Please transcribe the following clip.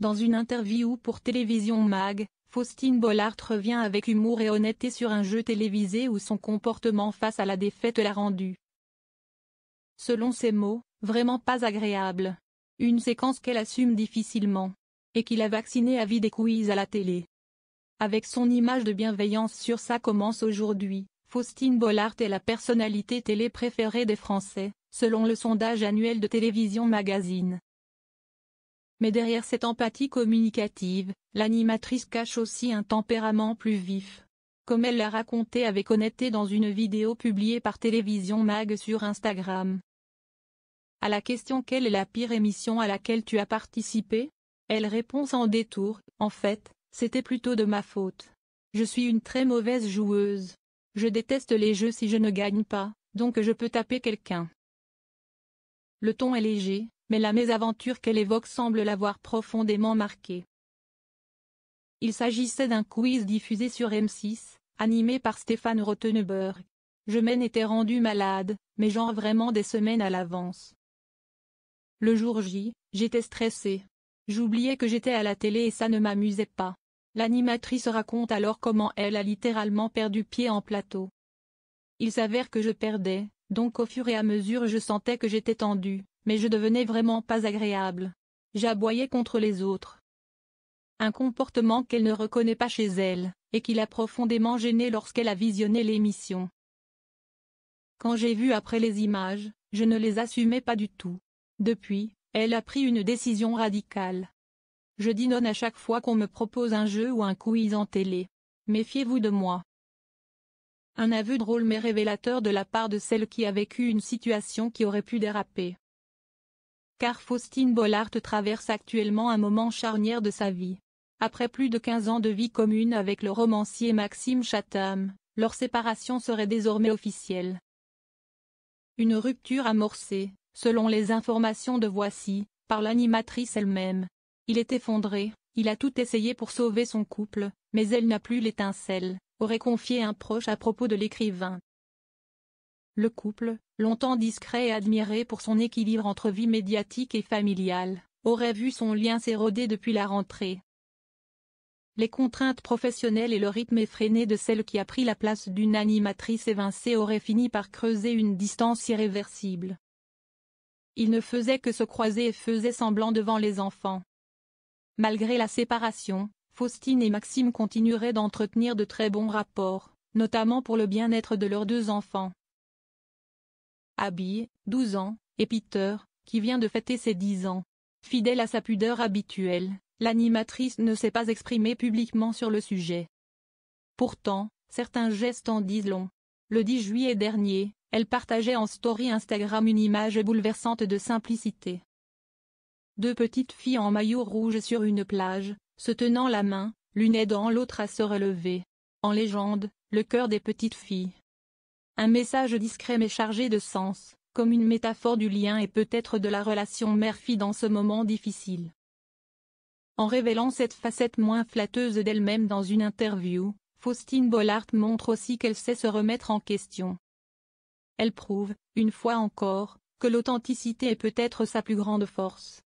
Dans une interview pour Télévision Mag, Faustine Bollaert revient avec humour et honnêteté sur un jeu télévisé où son comportement face à la défaite l'a rendu, selon ses mots, vraiment pas agréable. Une séquence qu'elle assume difficilement. Et qui l'a vaccinée à vie des quiz à la télé. Avec son image de bienveillance sur Ça commence aujourd'hui, Faustine Bollaert est la personnalité télé préférée des Français, selon le sondage annuel de Télévision Magazine. Mais derrière cette empathie communicative, l'animatrice cache aussi un tempérament plus vif. Comme elle l'a raconté avec honnêteté dans une vidéo publiée par Télévision Mag sur Instagram. À la question « Quelle est la pire émission à laquelle tu as participé ?», elle répond sans détour « En fait, c'était plutôt de ma faute. Je suis une très mauvaise joueuse. Je déteste les jeux si je ne gagne pas, donc je peux taper quelqu'un. » Le ton est léger, mais la mésaventure qu'elle évoque semble l'avoir profondément marquée. Il s'agissait d'un quiz diffusé sur M6, animé par Stéphane Rothenberg. Je m'en étais rendu malade, mais genre vraiment des semaines à l'avance. Le jour J, j'étais stressée. J'oubliais que j'étais à la télé et ça ne m'amusait pas. L'animatrice raconte alors comment elle a littéralement perdu pied en plateau. Il s'avère que je perdais, donc au fur et à mesure je sentais que j'étais tendue, mais je devenais vraiment pas agréable. J'aboyais contre les autres. Un comportement qu'elle ne reconnaît pas chez elle, et qui l'a profondément gênée lorsqu'elle a visionné l'émission. Quand j'ai vu après les images, je ne les assumais pas du tout. Depuis, elle a pris une décision radicale. Je dis non à chaque fois qu'on me propose un jeu ou un quiz en télé. Méfiez-vous de moi. Un aveu drôle mais révélateur de la part de celle qui a vécu une situation qui aurait pu déraper. Car Faustine Bollaert traverse actuellement un moment charnière de sa vie. Après plus de 15 ans de vie commune avec le romancier Maxime Chatham, leur séparation serait désormais officielle. Une rupture amorcée, selon les informations de Voici, par l'animatrice elle-même. Il est effondré, il a tout essayé pour sauver son couple, mais elle n'a plus l'étincelle, aurait confié un proche à propos de l'écrivain. Le couple, longtemps discret et admiré pour son équilibre entre vie médiatique et familiale, aurait vu son lien s'éroder depuis la rentrée. Les contraintes professionnelles et le rythme effréné de celle qui a pris la place d'une animatrice évincée auraient fini par creuser une distance irréversible. Ils ne faisaient que se croiser et faisaient semblant devant les enfants. Malgré la séparation, Faustine et Maxime continueraient d'entretenir de très bons rapports, notamment pour le bien-être de leurs 2 enfants. Abby, 12 ans, et Peter, qui vient de fêter ses 10 ans. Fidèle à sa pudeur habituelle, l'animatrice ne s'est pas exprimée publiquement sur le sujet. Pourtant, certains gestes en disent long. Le 10 juillet dernier, elle partageait en story Instagram une image bouleversante de simplicité. 2 petites filles en maillot rouge sur une plage, se tenant la main, l'une aidant l'autre à se relever. En légende, le cœur des petites filles. Un message discret mais chargé de sens, comme une métaphore du lien et peut-être de la relation mère-fille dans ce moment difficile. En révélant cette facette moins flatteuse d'elle-même dans une interview, Faustine Bollaert montre aussi qu'elle sait se remettre en question. Elle prouve, une fois encore, que l'authenticité est peut-être sa plus grande force.